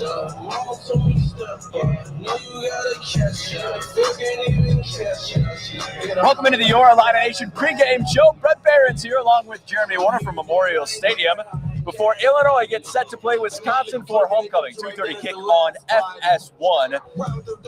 Welcome into the Your Illini Nation pregame show. Brett Barron's here along with Jeremy Warner from Memorial Stadium before Illinois gets set to play Wisconsin for homecoming. 2:30 kick on FS1.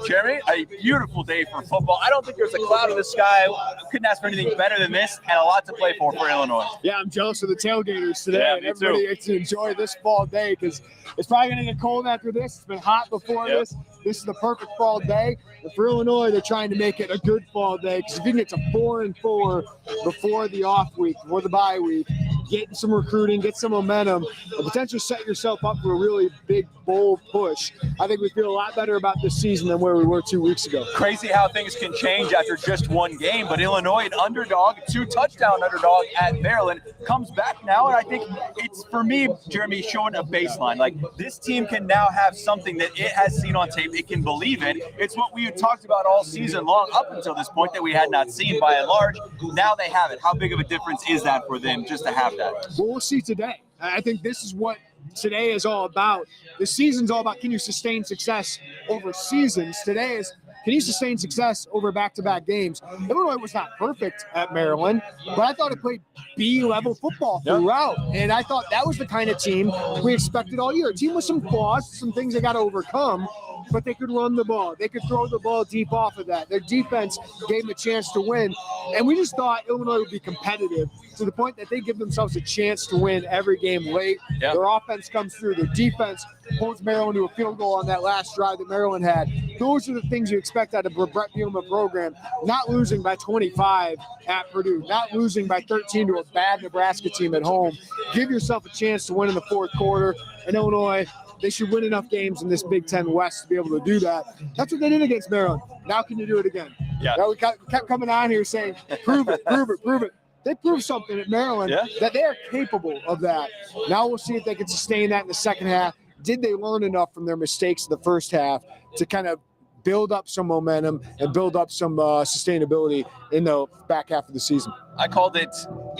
Jeremy, a beautiful day for football. I don't think there's a cloud in the sky. Couldn't ask for anything better than this, and a lot to play for Illinois. Yeah, I'm jealous of the tailgaters today. Yeah, and everybody gets to enjoy this fall day because it's probably going to get cold after this. It's been hot before this. This is the perfect fall day. And for Illinois, they're trying to make it a good fall day because if you can get to 4-4 before the off week, before the bye week, get some recruiting, get some momentum, and potentially set yourself up for a really big, bold push. I think we feel a lot better about this season than where we were 2 weeks ago. Crazy how things can change after just one game, but Illinois, an underdog, 2-touchdown underdog at Maryland, comes back now, and I think it's, for me, Jeremy, showing a baseline. Like, this team can now have something that it has seen on tape, it can believe in. It's what we had talked about all season long up until this point that we had not seen by and large. Now they have it. How big of a difference is that for them just to have that? Well, we'll see today. I think this is what today is all about. The season's all about, can you sustain success over seasons? Today is, can you sustain success over back-to-back games? Illinois was not perfect at Maryland, but I thought it played B-level football throughout. And I thought that was the kind of team we expected all year. A team with some flaws, some things they got to overcome, but they could run the ball. They could throw the ball deep off of that. Their defense gave them a chance to win. And we just thought Illinois would be competitive to the point that they give themselves a chance to win every game late. Yep. Their offense comes through. Their defense holds Maryland to a field goal on that last drive that Maryland had. Those are the things you expect out of a Brett Bielema program. Not losing by 25 at Purdue. Not losing by 13 to a bad Nebraska team at home. Give yourself a chance to win in the fourth quarter. And Illinois, they should win enough games in this Big Ten West to be able to do that. That's what they did against Maryland. Now can you do it again? Yeah. Now we kept coming on here saying, prove it, prove it, prove it. They proved something at Maryland that they are capable of that. Now we'll see if they can sustain that in the second half. Did they learn enough from their mistakes in the first half to kind of build up some momentum and build up some sustainability in the back half of the season? I called it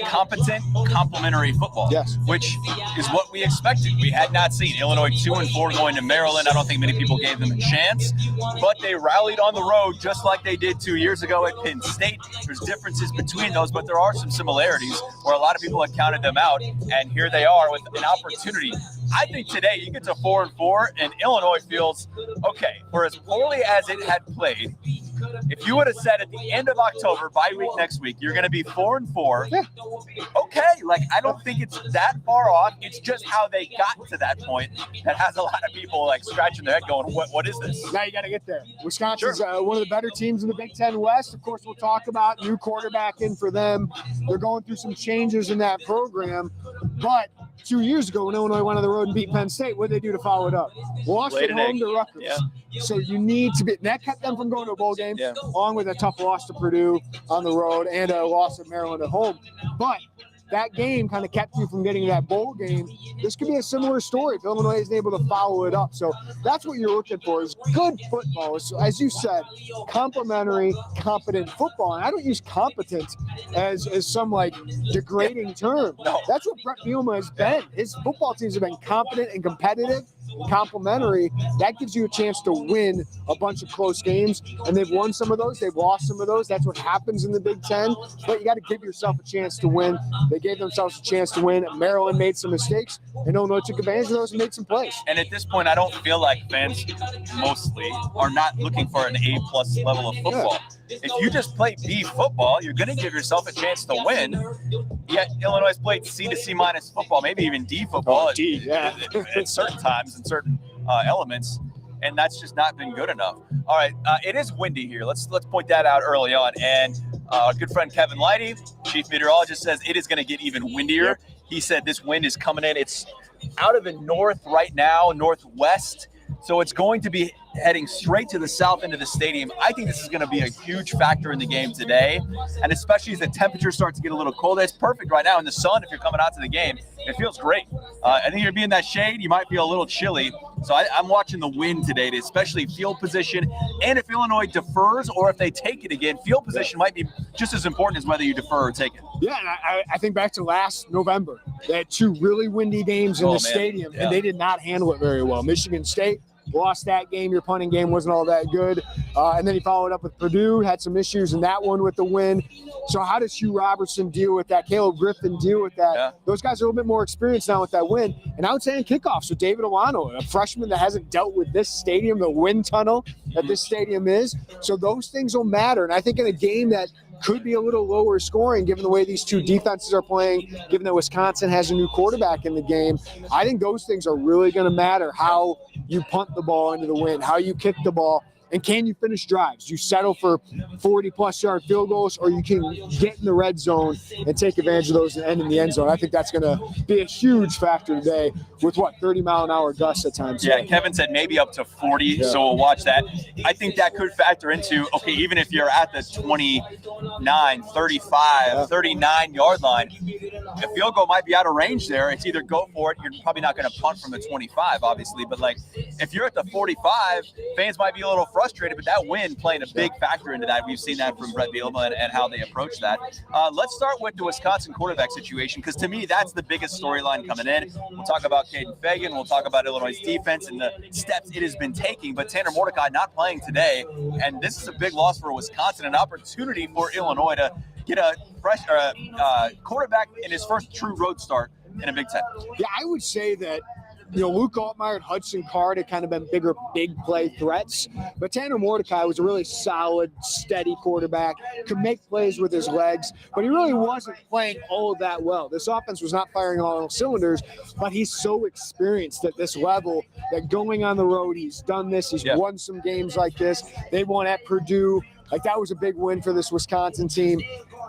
competent, complementary football, which is what we expected. We had not seen Illinois 2-4 going to Maryland. I don't think many people gave them a chance, but they rallied on the road just like they did 2 years ago at Penn State. There's differences between those, but there are some similarities where a lot of people have counted them out, and here they are with an opportunity. I think today you get to 4-4, and Illinois feels okay. For as poorly as it had played, if you would have said at the end of October, bye week next week, you're going to be 4-4. Okay, like I don't think it's that far off. It's just how they got to that point that has a lot of people like scratching their head going, what is this? Now you got to get there. Wisconsin's one of the better teams in the Big Ten West. Of course, we'll talk about new quarterback in for them. They're going through some changes in that program, but 2 years ago when Illinois went on the road and beat Penn State, what did they do to follow it up? Lost at home to Rutgers. So you need to be – that kept them from going to a bowl game, along with a tough loss to Purdue on the road and a loss at Maryland at home. But that game kind of kept you from getting to that bowl game. This could be a similar story if Illinois isn't able to follow it up. So that's what you're looking for is good football. So as you said, complementary, competent football. And I don't use competent as some like degrading term. That's what Brett Bielema has been. His football teams have been competent and competitive. Complementary, that gives you a chance to win a bunch of close games, and they've won some of those, they've lost some of those. That's what happens in the Big Ten, but you got to give yourself a chance to win. They gave themselves a chance to win. Maryland made some mistakes, and Illinois took advantage of those and made some plays. And at this point, I don't feel like fans mostly are not looking for an A-plus level of football. If you just play B football, you're going to give yourself a chance to win. Yet Illinois has played C to C minus football, maybe even D football at certain times and certain elements, and that's just not been good enough. All right, it is windy here. Let's point that out early on. And our good friend Kevin Lighty, chief meteorologist, says it is going to get even windier. He said this wind is coming in. It's out of the north right now, northwest. So it's going to be heading straight to the south end of the stadium. I think this is going to be a huge factor in the game today, and especially as the temperature starts to get a little colder. It's perfect right now in the sun if you're coming out to the game. It feels great. I think you're being that shade, you might feel a little chilly. So I'm watching the wind today, to especially field position, and if Illinois defers or if they take it again, field position might be just as important as whether you defer or take it. Yeah, and I think back to last November. They had 2 really windy games in the stadium, and they did not handle it very well. Michigan State lost that game. Your punting game wasn't all that good. And then he followed up with Purdue, had some issues in that one with the win. So how does Hugh Robertson deal with that? Caleb Griffin deal with that? Yeah. Those guys are a little bit more experienced now with that win. And I would say in kickoffs with David Olano, a freshman that hasn't dealt with this stadium, the wind tunnel that this stadium is. So those things will matter. And I think in a game that could be a little lower scoring given the way these 2 defenses are playing, given that Wisconsin has a new quarterback in the game, I think those things are really going to matter. How you punt the ball into the wind, how you kick the ball, and can you finish drives? You settle for 40-plus yard field goals, or you can get in the red zone and take advantage of those and end in the end zone. I think that's going to be a huge factor today with, 30-mile-an-hour gusts at times. Yeah, Kevin said maybe up to 40, so we'll watch that. I think that could factor into, okay, even if you're at the 29, 35, 39-yard line, a field goal might be out of range there. It's either go for it. You're probably not going to punt from the 25, obviously, but, if you're at the 45, fans might be a little frustrated, but that win playing a big factor into that. We've seen that from Brett Bielema and how they approach that. Let's start with the Wisconsin quarterback situation, because to me, that's the biggest storyline coming in. We'll talk about Caden Fagan. We'll talk about Illinois' defense and the steps it has been taking, but Tanner Mordecai not playing today, and this is a big loss for Wisconsin, an opportunity for Illinois to get a fresh quarterback in his first true road start in a Big Ten. Yeah, I would say that Luke Altmaier and Hudson Card had kind of been bigger, big play threats. But Tanner Mordecai was a really solid, steady quarterback, could make plays with his legs, but he really wasn't playing all that well. This offense was not firing on all cylinders, but he's so experienced at this level that going on the road, he's done this. He's won some games like this. They won at Purdue. That was a big win for this Wisconsin team.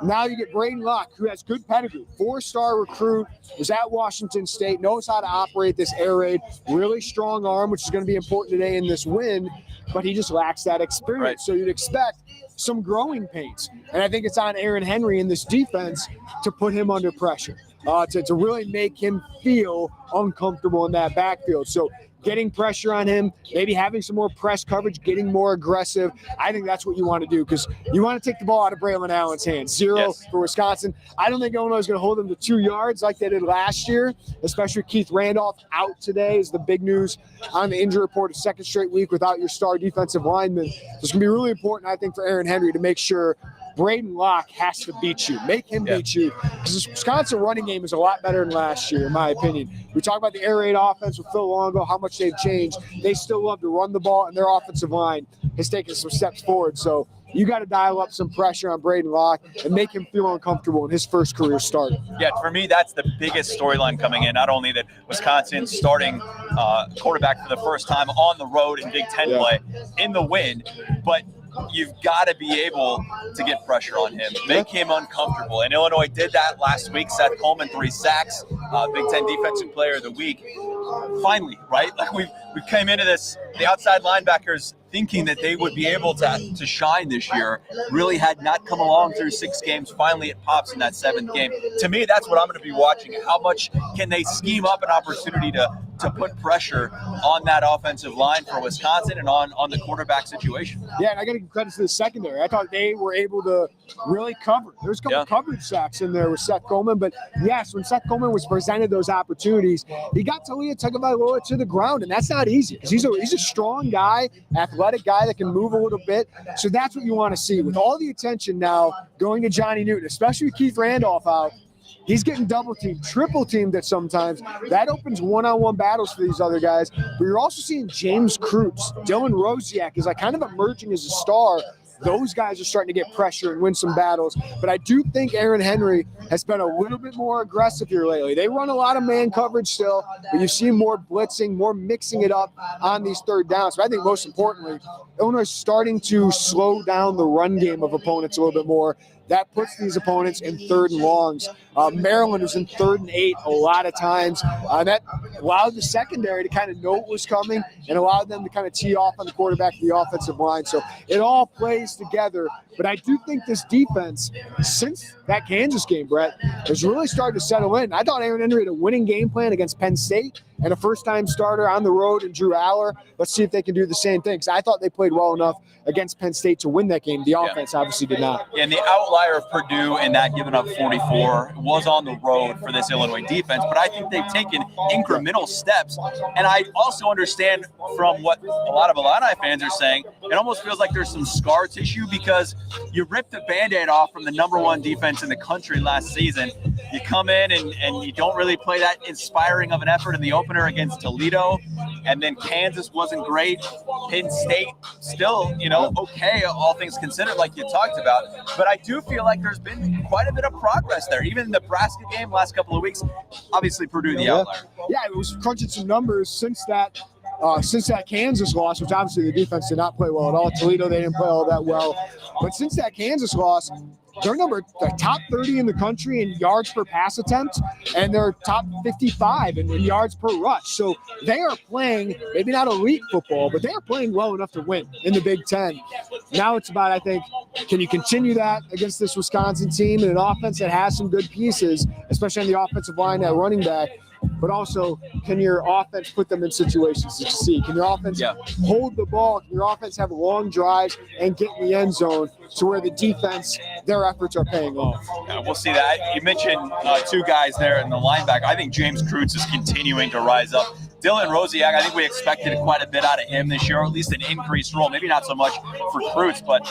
Now you get Braden Locke, who has good pedigree, 4-star recruit, was at Washington State, knows how to operate this air raid, really strong arm, which is going to be important today in this win, but he just lacks that experience. Right. So you'd expect some growing pains. And I think it's on Aaron Henry in this defense to put him under pressure, to really make him feel uncomfortable in that backfield. So getting pressure on him, maybe having some more press coverage, getting more aggressive. I think that's what you want to do, because you want to take the ball out of Braylon Allen's hands. 0 for Wisconsin. I don't think Illinois is going to hold them to 2 yards like they did last year, especially Keith Randolph out today is the big news on the injury report, a second straight week without your star defensive lineman. So it's going to be really important, I think, for Aaron Henry to make sure Braden Locke has to beat you. Make him beat you. Because this Wisconsin running game is a lot better than last year, in my opinion. We talk about the air raid offense with Phil Longo, how much they've changed. They still love to run the ball, and their offensive line has taken some steps forward. So you got to dial up some pressure on Braden Locke and make him feel uncomfortable in his first career start. Yeah, for me, that's the biggest storyline coming in. Not only that Wisconsin starting quarterback for the first time on the road in Big Ten play in the win, but you've got to be able to get pressure on him, make him uncomfortable. And Illinois did that last week. Seth Coleman, 3 sacks, Big Ten Defensive Player of the Week. Finally, right? We came into this, the outside linebackers thinking that they would be able to shine this year, really had not come along through 6 games. Finally, it pops in that 7th game. To me, that's what I'm going to be watching. How much can they scheme up an opportunity to put pressure on that offensive line for Wisconsin and on the quarterback situation? Yeah, and I got to give credit to the secondary. I thought they were able to really cover. There's a couple coverage sacks in there with Seth Coleman, but yes, when Seth Coleman was presented those opportunities, he got Talia Tagovailoa to the ground, and that's not easy because he's a strong guy, athletic guy that can move a little bit. So that's what you want to see. With all the attention now going to Johnny Newton, especially with Keith Randolph out, he's getting double teamed, triple teamed at sometimes. That opens one-on-one battles for these other guys. But you're also seeing James Krutz, Dylan Rosiak is kind of emerging as a star. Those guys are starting to get pressure and win some battles. But I do think Aaron Henry has been a little bit more aggressive here lately. They run a lot of man coverage still, but you see more blitzing, more mixing it up on these third downs. But I think most importantly, Illinois is starting to slow down the run game of opponents a little bit more. That puts these opponents in 3rd and longs. Maryland is in 3rd and 8 a lot of times. That allowed the secondary to kind of know what was coming and allowed them to kind of tee off on the quarterback of the offensive line. So it all plays together. But I do think this defense, since that Kansas game, Brett, has really started to settle in. I thought Aaron Henry had a winning game plan against Penn State and a first-time starter on the road in Drew Aller. Let's see if they can do the same thing. 'Cause I thought they played well enough against Penn State to win that game. The offense obviously did not. Yeah, and the outlier of Purdue in that giving up 44 was on the road for this Illinois defense, but I think they've taken incremental steps. And I also understand from what a lot of Illini fans are saying, it almost feels like there's some scar tissue because you ripped the Band-Aid off from the #1 defense in the country last season. You come in and you don't really play that inspiring of an effort in the opener against Toledo, and then Kansas wasn't great. Penn State still, okay, all things considered, like you talked about. But I do feel like there's been quite a bit of progress there. Even the Nebraska game last couple of weeks, obviously Purdue the outlier. Yeah, it was crunching some numbers since that Kansas loss, which obviously the defense did not play well at all. Toledo, they didn't play all that well. But since that Kansas loss, they're top 30 in the country in yards per pass attempt, and they're top 55 in yards per rush. So they are playing, maybe not elite football, but they are playing well enough to win in the Big Ten. Now it's about, I think, can you continue that against this Wisconsin team and an offense that has some good pieces, especially on the offensive line at running back, but also can your offense put them in situations to succeed? Can your offense hold the ball? Can your offense have long drives and get in the end zone to where the defense, their efforts are paying off? Yeah, we'll see that. You mentioned two guys there in the linebacker. I think James Kreutz is continuing to rise up. Dylan Rosiak, I think we expected quite a bit out of him this year, or at least an increased role. Maybe not so much for Kreutz, but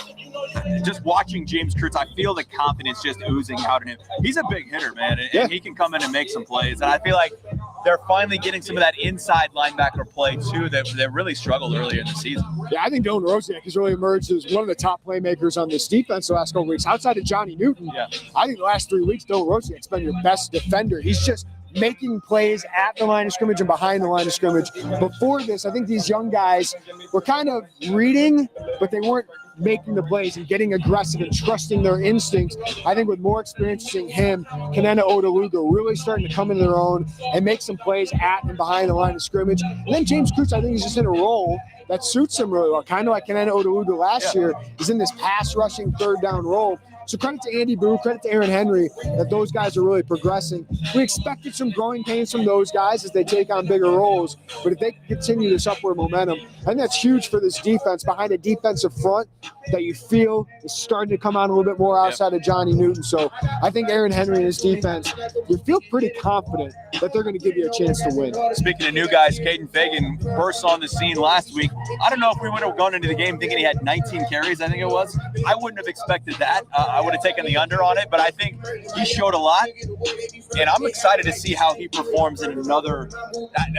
just watching James Kreutz, I feel the confidence just oozing out of him. He's a big hitter, man, and he can come in and make some plays. And I feel like they're finally getting some of that inside linebacker play, too, that really struggled earlier in the season. Yeah, I think Dylan Rosiak has really emerged as one of the top playmakers on this defense the last couple weeks. Outside of Johnny Newton, I think the last 3 weeks, Dylan Rosiak's been your best defender. He's just making plays at the line of scrimmage and behind the line of scrimmage. Before this, I think these young guys were kind of reading, but they weren't making the plays and getting aggressive and trusting their instincts. I think with more experience seeing him, Kenenna Odaluga really starting to come into their own and make some plays at and behind the line of scrimmage. And then James Kreutz, I think he's just in a role that suits him really well, kind of like Kenenna Odaluga last year. He's in this pass rushing third down role. So credit to Andy Boo, credit to Aaron Henry that those guys are really progressing. We expected some growing pains from those guys as they take on bigger roles, but if they can continue this upward momentum, I think that's huge for this defense behind a defensive front that you feel is starting to come out a little bit more outside of Johnny Newton. So I think Aaron Henry and his defense, you feel pretty confident that they're going to give you a chance to win. Speaking of new guys, Caden Fagan burst on the scene last week. I don't know if we would have gone into the game thinking he had 19 carries, I think it was. I wouldn't have expected that. I would have taken the under on it, but I think he showed a lot, and I'm excited to see how he performs in another.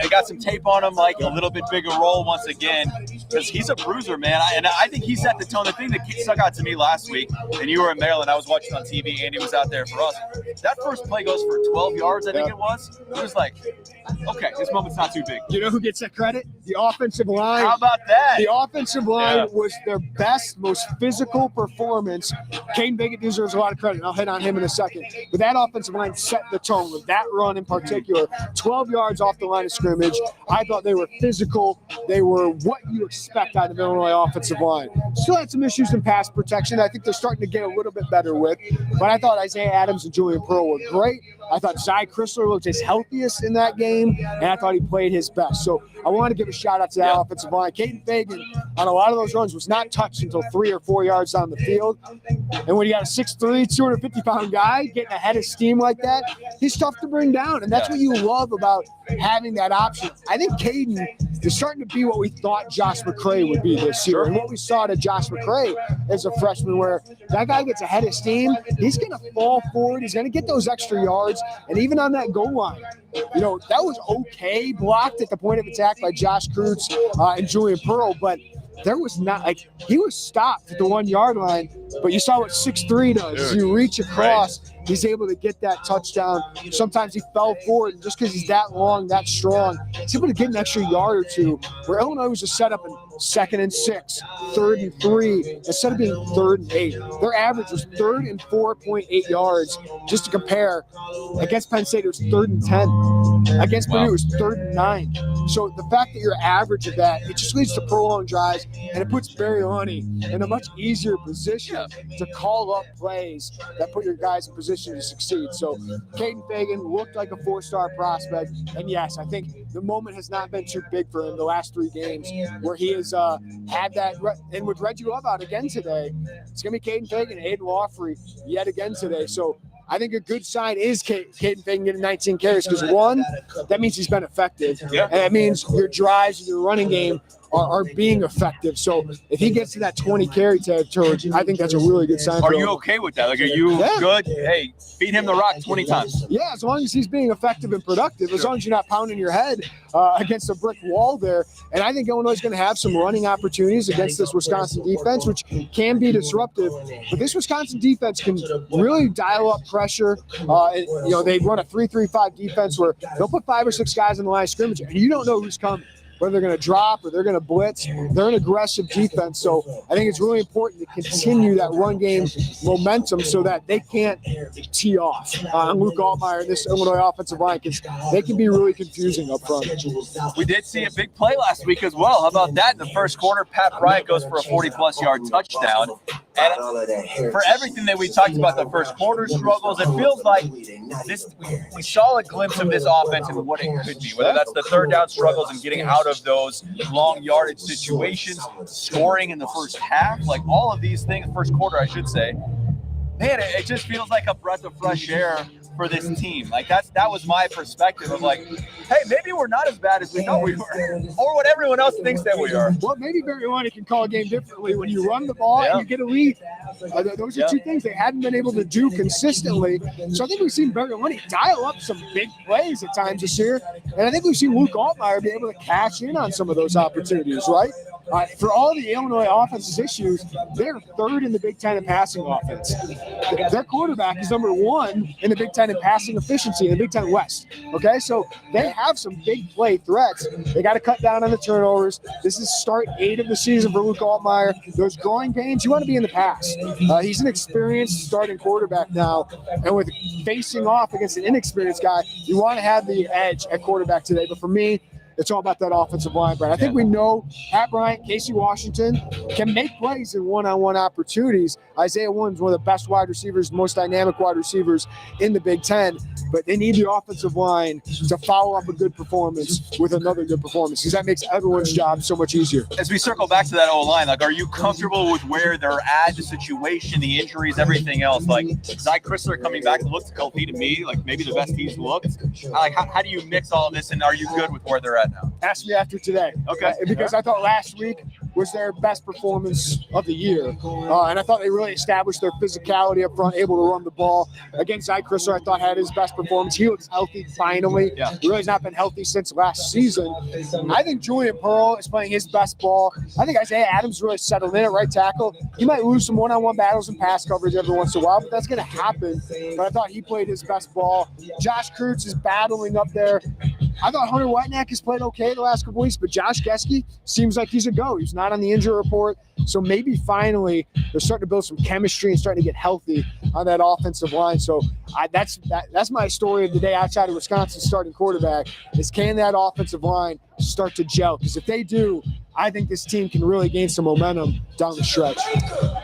I got some tape on him, like a little bit bigger role once again, because he's a bruiser, man. And I think he set the tone. The thing that stuck out to me last week, and you were in Maryland, I was watching on TV, Andy was out there for us. That first play goes for 12 yards, I think it was. It was like, okay, this moment's not too big. You know who gets that credit? The offensive line. How about that? The offensive line was their best, most physical performance. Caden Fagan deserves a lot of credit, and I'll hit on him in a second. But that offensive line set the tone with that run in particular. 12 yards off the line of scrimmage. I thought they were physical. They were what you expect out of the Illinois offensive line. Still had some issues in pass protection. I think they're starting to get a little bit better with. But I thought Isaiah Adams and Julian Pearl were great. I thought Zy Chrysler looked his healthiest in that game, and I thought he played his best. So I want to give a shout-out to that offensive line. Caden Fagan, on a lot of those runs, was not touched until 3 or 4 yards down the field. And when you got a 6'3", 250-pound guy getting ahead of steam like that, he's tough to bring down. And that's what you love about having that option. I think Caden is starting to be what we thought Josh McCray would be this year. And what we saw to Josh McCray as a freshman, where that guy gets ahead of steam, he's going to fall forward. He's going to get those extra yards. And even on that goal line, that was okay blocked at the point of attack by Josh Kreutz and Julian Pearl, but there was not like he was stopped at the 1 yard line, but you saw what 6'3" does. Dude, you reach across, he's able to get that touchdown. Sometimes he fell forward, and just because he's that long, that strong, he's able to get an extra yard or two. Where Illinois was just set up in 2nd and 6, 3rd and 3, instead of being 3rd and 8. Their average was 3rd and 4.8 yards. Just to compare, against Penn State it was 3rd and 10. Against Purdue it was 3rd and 9. So the fact that you're average of that, it just leads to prolonged drives, and it puts Barry Lunny in a much easier position to call up plays that put your guys in position to succeed. So Caden Fagan looked like a 4-star prospect, and yes, I think the moment has not been too big for him the last 3 games where he has had that. And with Reggie Love out again today, it's going to be Caden Fagan and Aiden Lawfrey yet again today. So I think a good sign is Caden Fagan getting 19 carries because, one, that means he's been effective. Yeah. And that means your drives and your running game are being effective. So if he gets to that 20 carry territory, I think that's a really good sign. Are you okay with that? Like, are you good? Hey, feed him the rock 20 times. Yeah, as long as he's being effective and productive, as long as you're not pounding your head against a brick wall there. And I think Illinois is going to have some running opportunities against this Wisconsin defense, which can be disruptive. But this Wisconsin defense can really dial up pressure. They run a 3-3-5 defense where they'll put 5 or 6 guys in the line of scrimmage, and you don't know who's coming, whether they're going to drop or they're going to blitz. They're an aggressive defense. So I think it's really important to continue that run game momentum so that they can't tee off on Luke Altmaier and this Illinois offensive line, because they can be really confusing up front. We did see a big play last week as well. How about that? In the first quarter, Pat Bryant goes for a 40-plus yard touchdown. And for everything that we talked about, the first quarter struggles, it feels like we saw a glimpse of this offense and what it could be, whether that's the third down struggles and getting out of those long yardage situations, scoring in the first half, like all of these things, first quarter, I should say. Man, it just feels like a breath of fresh air for this team. Like that was my perspective of like, hey, maybe we're not as bad as we thought we were, or what everyone else thinks that we are. Well, maybe Barry Lunny can call a game differently when you run the ball and you get a lead. Those are 2 things they hadn't been able to do consistently. So I think we've seen Barry Lunny dial up some big plays at times this year, and I think we've seen Luke Altmaier be able to cash in on some of those opportunities, right? For all the Illinois offense's issues, they're 3rd in the Big Ten in passing offense. Their quarterback is number 1 in the Big Ten in passing efficiency in the Big Ten West. Okay, so they have some big play threats. They got to cut down on the turnovers. This is start 8 of the season for Luke Altmaier. Those growing pains, you want to be in the pass. He's an experienced starting quarterback now, and with facing off against an inexperienced guy, you want to have the edge at quarterback today. But for me, it's all about that offensive line, Brian. I think we know Pat Bryant, Casey Washington can make plays in one-on-one opportunities. Isaiah Williams, one of the best wide receivers, most dynamic wide receivers in the Big Ten. But they need the offensive line to follow up a good performance with another good performance, because that makes everyone's job so much easier. As we circle back to that O-line, like, are you comfortable with where they're at, the situation, the injuries, everything else? Like, Zach Chrysler coming back looks healthy to me, like maybe the best he's looked. Like, how do you mix all of this, and are you good with where they're at now? Ask me after today. Okay. Because I thought last week was their best performance of the year. And I thought they really established their physicality up front, able to run the ball. Against Zach Chrysler, I thought had his best performance. He looks healthy finally. Yeah. He really has not been healthy since last season. I think Julian Pearl is playing his best ball. I think Isaiah Adams really settled in at right tackle. He might lose some one-on-one battles and pass coverage every once in a while, but that's going to happen. But I thought he played his best ball. Josh Kurtz is battling up there. I thought Hunter Whitenack has played okay the last couple weeks, but Josh Geske seems like he's a go. He's not on the injury report. So maybe finally they're starting to build some chemistry and starting to get healthy on that offensive line. So that's my story of the day outside of Wisconsin starting quarterback is, can that offensive line start to gel? Because if they do, I think this team can really gain some momentum down the stretch.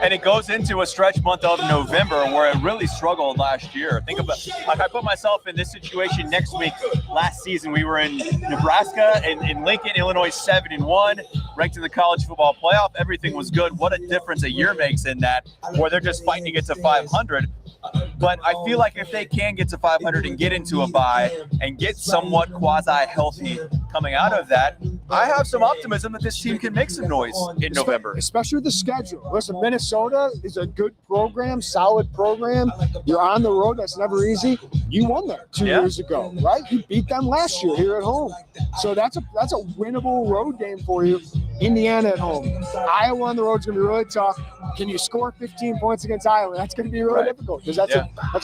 And it goes into a stretch month of November where it really struggled last year. Think about, like, I put myself in this situation next week. Last season, we were in Nebraska and in Lincoln, Illinois 7-1, ranked in the college football playoff. Everything was good. What a difference a year makes in that, where they're just fighting to get to 500. But I feel like if they can get to 500 and get into a bye and get somewhat quasi-healthy coming out of that, I have some optimism that this team can make some noise in November. Especially with the schedule. Listen, Minnesota is a good program, solid program. You're on the road. That's never easy. You won there 2 years ago, right? You beat them last year here at home. So that's a winnable road game for you. Indiana at home. Iowa on the road is going to be really tough. Can you score 15 points against Iowa? That's going to be really difficult because that's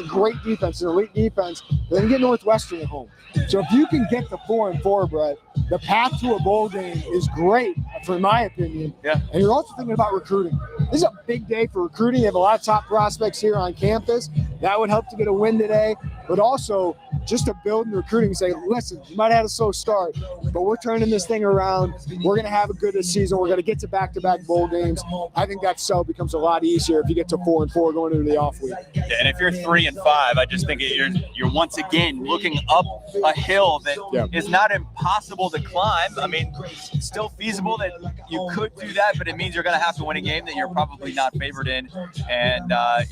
a great defense, an elite defense. Then you get Northwestern at home. So if you can get the 4-4, Brett, the path to a bowl game is great, for my opinion. Yeah. And you're also thinking about recruiting. This is a big day for recruiting. You have a lot of top prospects here on campus. That would help to get a win today, but also just to build in recruiting and say, listen, you might have had a slow start, but we're turning this thing around. We're going to have a good season. We're going to get to back-to-back bowl games. I think that sell becomes a lot easier if you get to 4-4 going into the off week. Yeah, and if you're 3-5, I just think you're once again looking up a hill that is not impossible to climb. I mean, it's still feasible that you could do that, but it means you're going to have to win a game that you're probably not favored in, and a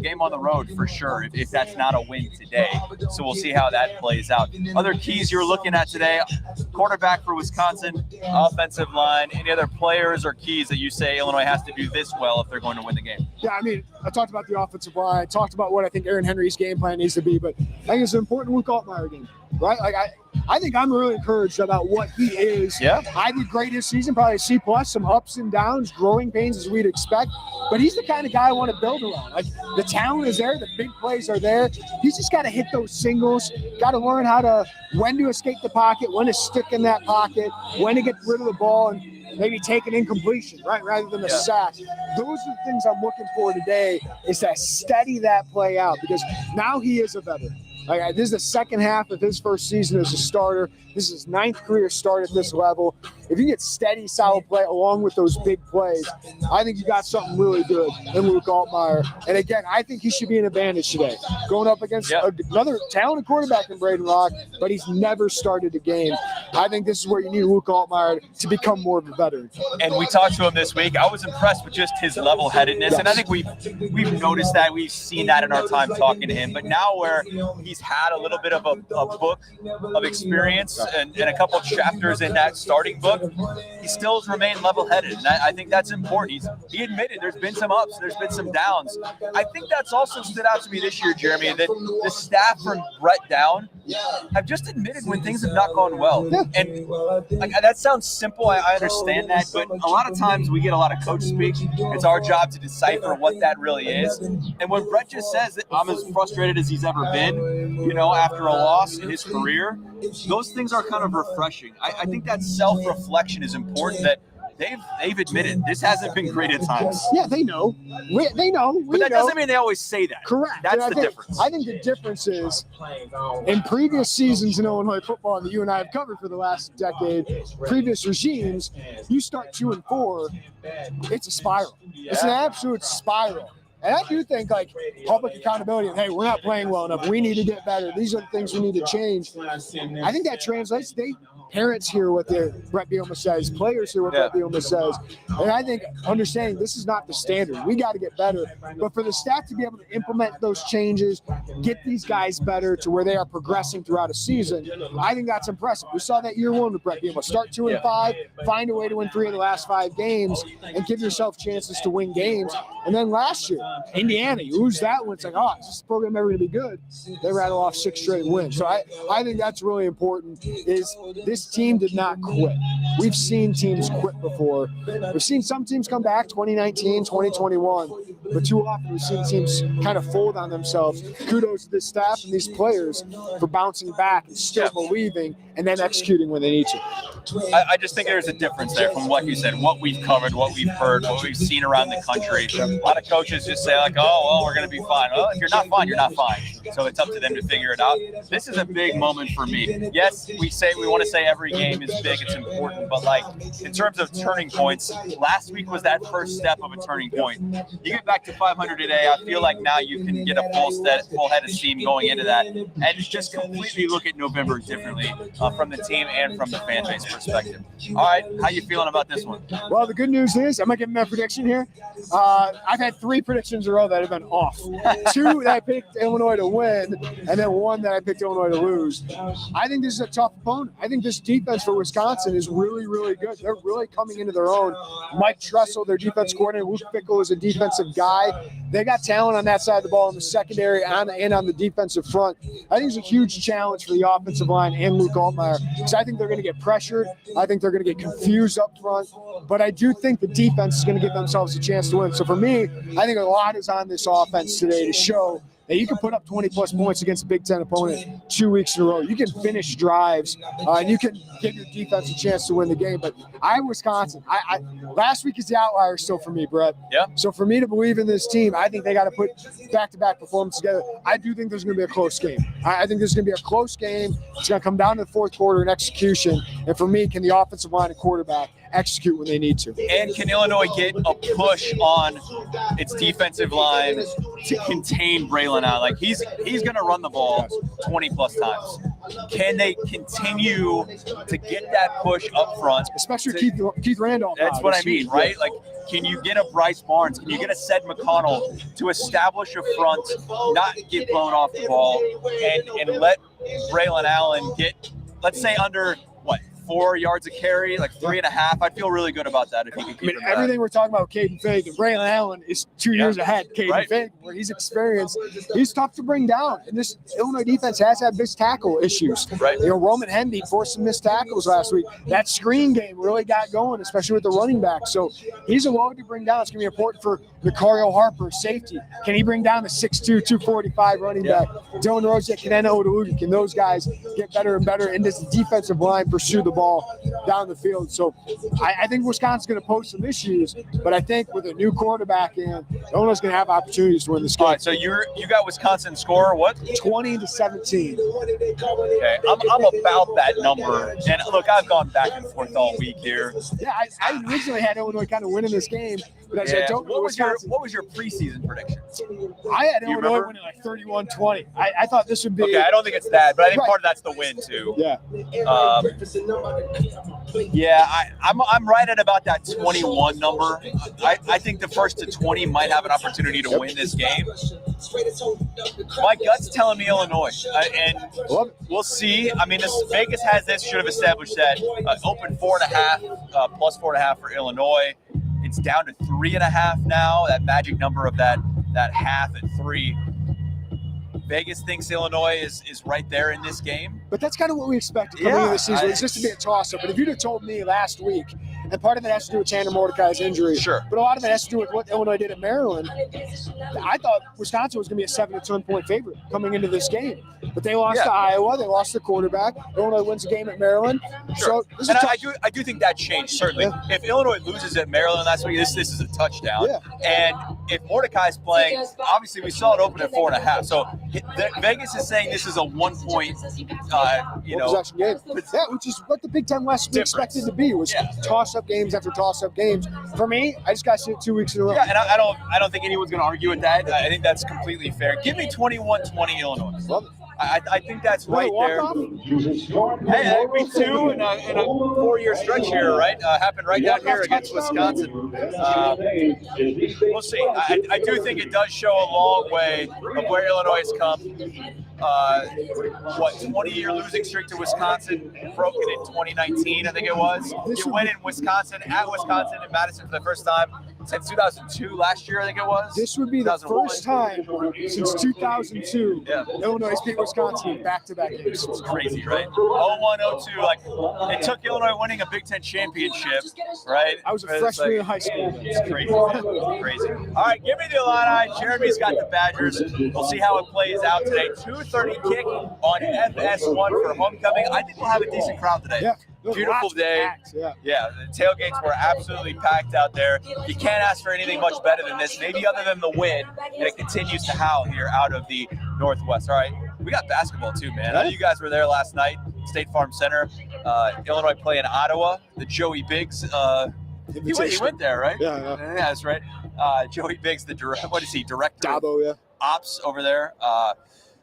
game on the road for sure if that's not a win today. So we'll see how that plays out. Other keys you're looking at today: quarterback for Wisconsin, offensive line. Any other players or keys that you say Illinois has to do this well if they're going to win the game? Yeah, I mean, I talked about the offensive line. I talked about what I think Aaron Henry's game plan needs to be, but I think it's an important Luke Altmaier game, right? Like I think I'm really encouraged about what he is. Yeah. I did great this season, probably a C+, some ups and downs, growing pains as we'd expect. But he's the kind of guy I want to build around. Like, the talent is there, the big plays are there. He's just got to hit those singles, got to learn when to escape the pocket, when to stick in that pocket, when to get rid of the ball and maybe take an incompletion, right, rather than a sack. Those are the things I'm looking for today, is to steady that play out, because now he is a veteran. Like, this is the second half of his first season as a starter. This is his 9th career start at this level. If you get steady, solid play along with those big plays, I think you got something really good in Luke Altmaier. And again, I think he should be an advantage today. Going up against another talented quarterback in Braden Rock, but he's never started a game. I think this is where you need Luke Altmaier to become more of a veteran. And we talked to him this week. I was impressed with just his level-headedness, and I think we've noticed that. We've seen that in our time talking to him. But now where he's had a little bit of a book of experience and a couple of chapters in that starting book, he still has remained level-headed, and I think that's important. He admitted there's been some ups, there's been some downs. I think that's also stood out to me this year, Jeremy, that the staff from Brett down have just admitted when things have not gone well. And that sounds simple, I understand that, but a lot of times we get a lot of coach speak. It's our job to decipher what that really is. And when Brett just says that I'm as frustrated as he's ever been, after a loss in his career, those things are kind of refreshing. I think that self-reflection is important, that they've admitted this hasn't been great at times. Yeah, they know. They know. But that doesn't mean they always say that. Correct. That's the difference. I think the difference is, in previous seasons in Illinois football that you and I have covered for the last decade, previous regimes, you start 2-4, it's a spiral. Yeah. It's an absolute spiral. And I do think, public accountability of, hey, we're not playing well enough. We need to get better. These are the things we need to change. I think that translates. Parents hear what Brett Bielema says. Players hear what Brett Bielema says. And I think understanding this is not the standard. We got to get better. But for the staff to be able to implement those changes, get these guys better to where they are progressing throughout a season, I think that's impressive. We saw that year one with Brett Bielema. Start 2-5, find a way to win 3 of the last 5 games, and give yourself chances to win games. And then last year, Indiana, you lose that one. It's like, is this program ever going to be good? They rattle off 6 straight wins. So I think that's really important, is this team did not quit. We've seen teams quit before. We've seen some teams come back 2019, 2021, but too often we've seen teams kind of fold on themselves. Kudos to this staff and these players for bouncing back and still believing and then executing when they need to. I just think there's a difference there from what you said, what we've covered, what we've heard, what we've seen around the country. A lot of coaches just say we're going to be fine. Well, if you're not fine, you're not fine. So it's up to them to figure it out. This is a big moment for me. Yes, we want to say every game is big, it's important, but in terms of turning points, last week was that first step of a turning point. You get back to 500 today, I feel like now you can get a full head of steam going into that and just completely look at November differently from the team and from the fan base perspective. All right, how you feeling about this one? Well, the good news is, I'm going to give my prediction here. I've had 3 predictions predictions in a row that have been off. 2 that I picked Illinois to win, and then 1 that I picked Illinois to lose. I think this is a tough opponent. I think this defense for Wisconsin is really, really good. They're really coming into their own. Mike Tressel, their defense coordinator, Luke Fickell is a defensive guy. They got talent on that side of the ball in the secondary and on the defensive front. I think it's a huge challenge for the offensive line and Luke Altmaier, because I think they're going to get pressured. I think they're going to get confused up front. But I do think the defense is going to give themselves a chance to win. So for me, I think a lot is on this offense today to show that you can put up 20-plus points against a Big Ten opponent 2 weeks in a row. You can finish drives, and you can give your defense a chance to win the game. But Wisconsin. Last week is the outlier still for me, Brett. Yeah. So for me to believe in this team, I think they got to put back-to-back performances together. I do think there's going to be a close game. I think there's going to be a close game. It's going to come down to the fourth quarter and execution. And for me, can the offensive line and quarterback execute when they need to? And can Illinois get a push on its defensive line to contain Braylon Allen? Like he's going to run the ball 20-plus times. Can they continue to get that push up front? Especially Keith Randolph. That's what I mean, right? Like, can you get a Bryce Barnes? Can you get a Ced McConnell to establish a front, not get blown off the ball, and let Braylon Allen get, let's say, under, 4 yards a carry, like 3.5. I'd feel really good about that if he could keep it. Everything we're talking about, Caden Fig and Braylon Allen is 2 years ahead. Caden Fig, where he's experienced, he's tough to bring down. And this Illinois defense has had missed tackle issues. Right. Roman Hendy forced some missed tackles last week. That screen game really got going, especially with the running back. So he's a load to bring down. It's going to be important for Nicario Harper, safety. Can he bring down the 6'2", 245 running back? Dylan Rosiak, Kenena Odalugi. Can those guys get better and better? And does the defensive line pursue the ball down the field? So I think Wisconsin's going to pose some issues, but I think with a new quarterback in, Illinois is going to have opportunities to win this game. All right, so you got Wisconsin score what? 20-17. Okay, I'm about that number. And look, I've gone back and forth all week here. Yeah, I originally had Illinois kind of winning this game, but as I told you, what was your preseason prediction? I had Illinois winning like 31-20. I thought this would be. Okay, I don't think it's that, but I think part of that's the win too. Yeah. I'm right at about that 21 number. I think the first to 20 might have an opportunity to win this game. My gut's telling me Illinois, and we'll see. I mean, Vegas has this, should have established that open 4.5 plus 4.5 for Illinois. It's down to 3.5 now. That magic number of that half at 3. Vegas thinks Illinois is right there in this game. But that's kind of what we expected coming into the season. It's just to be a toss-up. But if you'd have told me last week, and part of it has to do with Tanner Mordecai's injury, sure, but a lot of it has to do with what Illinois did at Maryland, I thought Wisconsin was going to be a 7 to 10-point favorite coming into this game. But they lost to Iowa. They lost the quarterback. Illinois wins the game at Maryland. Sure. So I do think that changed, certainly. Yeah. If Illinois loses at Maryland last week, this is a touchdown. Yeah. And if Mordecai's playing, obviously we saw it open at 4.5. So Vegas is saying this is a 1-point, possession game. Yeah, which is what the Big Ten West expected to be, was toss-up games after toss-up games. For me, I just got to see it 2 weeks in a row. Yeah, and I don't think anyone's going to argue with that. I think that's completely fair. Give me 21-20 Illinois. Love it. I think that's right there. Hey, that'd be 2 in a 4-year stretch here, right? Happened right down here against Wisconsin. We'll see. I do think it does show a long way of where Illinois has come. 20-year losing streak to Wisconsin, broken in 2019, I think it was. You win in Wisconsin, at Wisconsin in Madison for the first time since 2002, last year I think it was. This would be the first time since 2002 Illinois has beat Wisconsin in back-to-back games. It's crazy, right? 0-1-0-2, like it took Illinois winning a Big Ten championship, right? I was a freshman in high school. It's crazy, crazy. All right, give me the Illini. Jeremy's got the Badgers. We'll see how it plays out today. 2:30 kick on FS1 for homecoming. I think we'll have a decent crowd today. Yeah. Beautiful day. The tailgates were absolutely packed out there. You can't ask for anything much better than this, maybe other than the win, and it continues to howl here out of the Northwest. All right, we got basketball too, man. I know you guys were there last night, State Farm Center. Illinois playing Ottawa. The Joey Biggs. He went there, right? Yeah, that's right. Joey Biggs, director Dabo, of ops over there.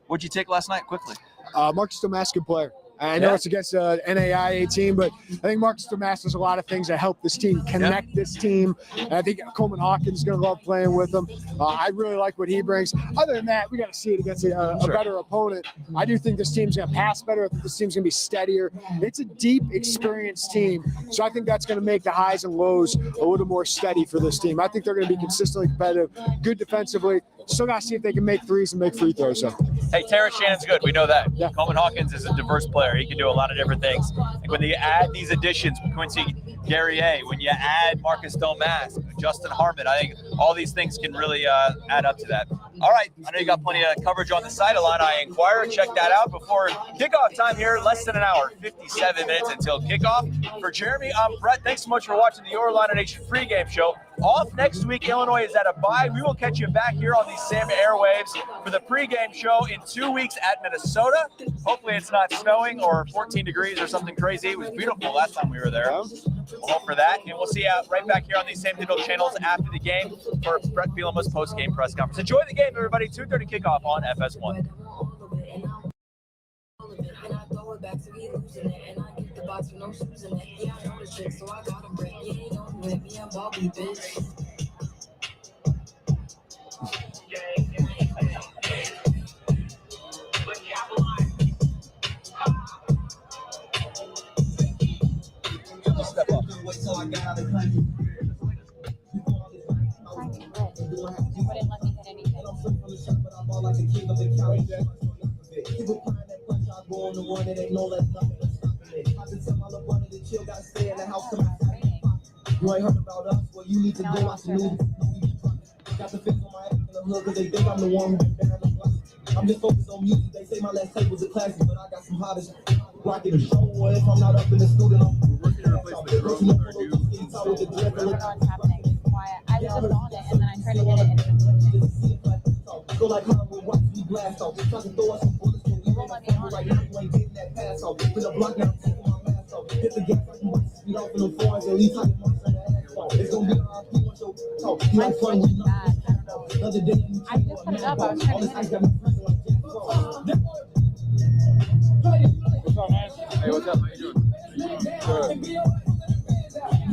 What'd you take last night, quickly? Marcus Domaskin player. I know it's against an NAIA team, but I think Marcus Domas does a lot of things that help this team connect this team. And I think Coleman Hawkins is going to love playing with him. I really like what he brings. Other than that, we got to see it against a better opponent. I do think this team's going to pass better. I think this team's going to be steadier. It's a deep, experienced team, so I think that's going to make the highs and lows a little more steady for this team. I think they're going to be consistently competitive, good defensively. Still got to see if they can make threes and make free throws. So. Hey, Terrence Shannon's good. We know that. Yeah. Coleman Hawkins is a diverse player. He can do a lot of different things. And when you add these additions, Quincy Guerrier, when you add Marcus Domas, Justin Harmon, I think all these things can really add up to that. All right, I know you got plenty of coverage on the site, Illini Inquirer. Check that out before kickoff time here. Less than an hour, 57 minutes until kickoff. For Jeremy, I'm Brett. Thanks so much for watching the Your Illini Nation pregame show. Off next week, Illinois is at a bye. We will catch you back here on these same airwaves for the pregame show in 2 weeks at Minnesota. Hopefully it's not snowing or 14 degrees or something crazy. It was beautiful last time we were there. We'll hope for that. And we'll see you right back here on these same digital channels after the game for Brett Bielema's post-game press conference. Enjoy the game, everybody. 2:30 kickoff on FS1. Step up. Wouldn't let me hit anything. You ain't heard about us, well, you need to go watch the movie. Got the fix on my ass in the hood, cause they think I'm the one who been behind the glass. I'm just focused on music. They say my last tape was a classic, but I got some hottest rocking the show. Or if I'm not up in the studio, I'm I don't know what's happening. It's quiet. I was just on it and then I tried to hit it and it was glitching. go like how we watch me blast off. Try to throw us some bullets, but we won't like you ain't getting that pass off. With a block now, taking my mask off. Hit the gas like you want to speed off in the fours and leave time to it's gonna be our people show talk. You like fun, you know. Another day, I just put it up. I was trying to hit it. What's up, man? Hey, what's up? How you doing? Good.